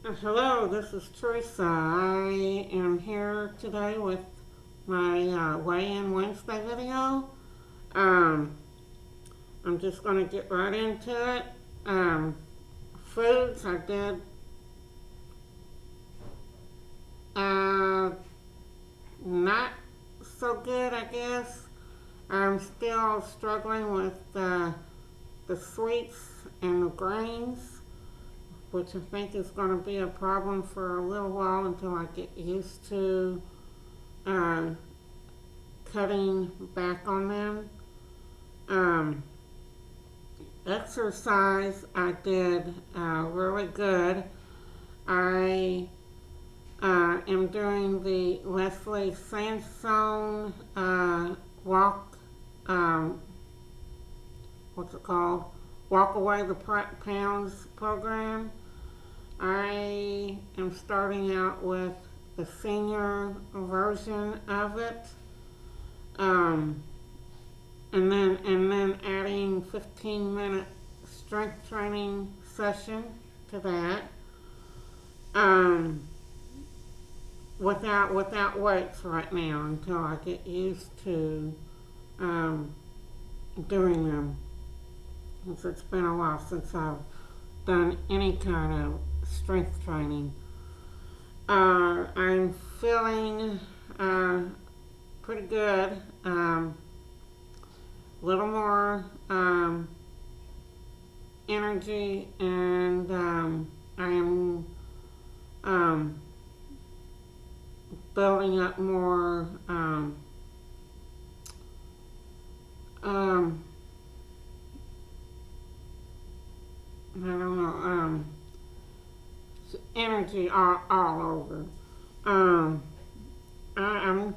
Hello, this is Teresa. I am here today with my weigh-in Wednesday video. Um, I'm just going to get right into it. Um, Foods, I did uh, not so good, I guess. I'm still struggling with the sweets and the grains, which I think is going to be a problem for a little while until I get used to uh, cutting back on them. Um, Exercise, I did really good. I am doing the Leslie Sandstone walk, um, what's it called? Walk Away the Pounds program. I am starting out with the senior version of it. Um, and then adding 15-minute strength training session to that. Um, without weights right now until I get used to um, doing them. Since it's been a while since I've done any kind of strength training. I'm feeling pretty good. Little more energy, and I am um, building up more um, I don't know, energy all over. Um, I'm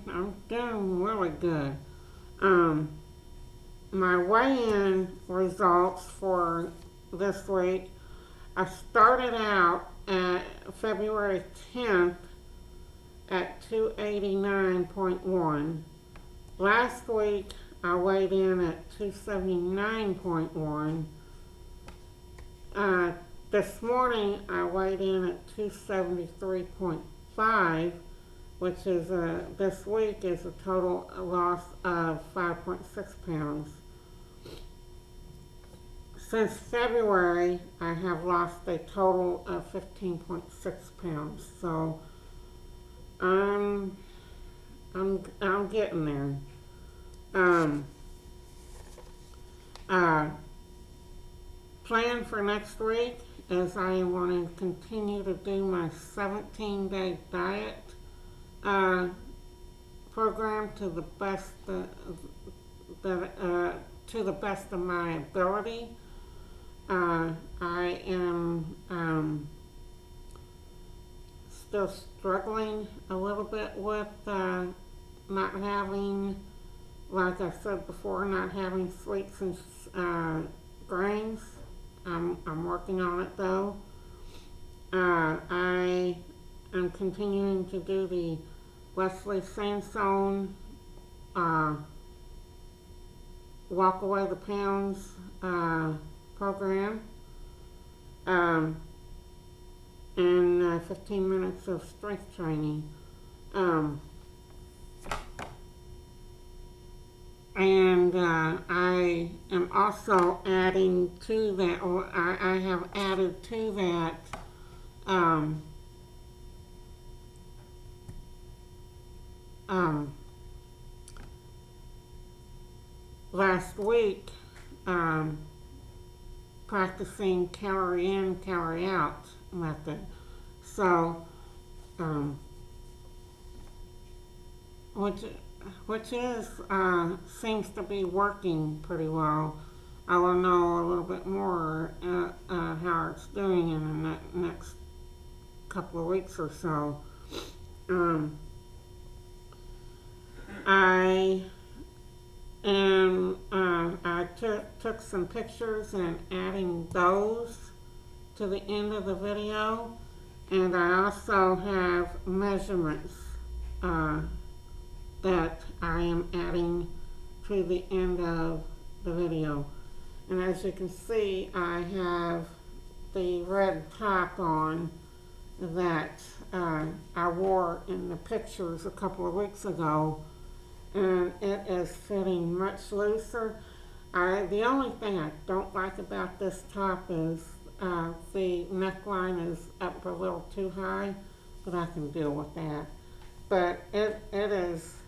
doing really good. Um, my weigh-in results for this week, I started out at February 10th at 289.1. Last week I weighed in at 279.1. This morning I weighed in at 273.5, which is this week is a total loss of 5.6 pounds. Since February, I have lost a total of 15.6 pounds. So I'm I'm getting there. Um, uh, Plan for next week is I am going to continue to do my 17-day diet uh, program to the best to the best of my ability. I am still struggling a little bit with not having, like I said before, not having sweets and grains. I'm working on it though. I am continuing to do the Leslie Sandstone Walk Away the Pounds program, um, and 15 minutes of strength training. Um, and I am also adding to that, or I have added to that, um, um, last week, um, practicing calorie in, calorie out method. So, um, which which is seems to be working pretty well. I will know a little bit more how it's doing in the next couple of weeks or so. Um, I I took some pictures and adding those to the end of the video, and I also have measurements uh, that I am adding to the end of the video. And as you can see, I have the red top on, that I wore in the pictures a couple of weeks ago, and it is fitting much looser. The only thing I don't like about this top is the neckline is up a little too high, but I can deal with that. But it is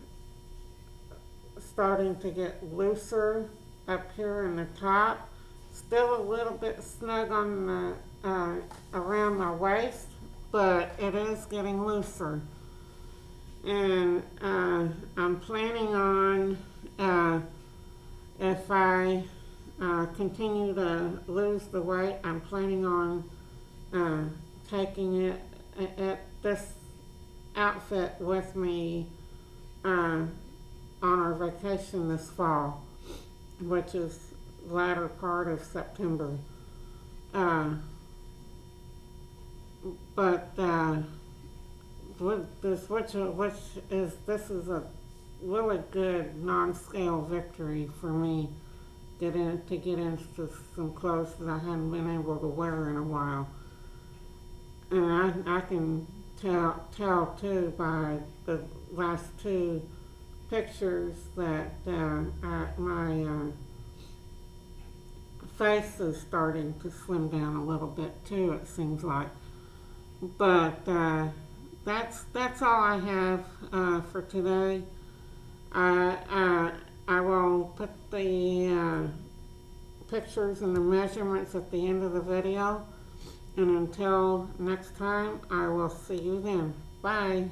starting to get looser up here in the top. Still a little bit snug on the around my waist, but it is getting looser. And I'm planning on if I continue to lose the weight, I'm planning on taking this outfit with me on our vacation this fall, which is latter part of September. But this is a really good non-scale victory for me. To get into some clothes that I hadn't been able to wear in a while, and I can tell too by the last two pictures that my face is starting to slim down a little bit too. It seems like, but that's all I have for today. I will put the pictures and the measurements at the end of the video. And until next time, I will see you then. Bye.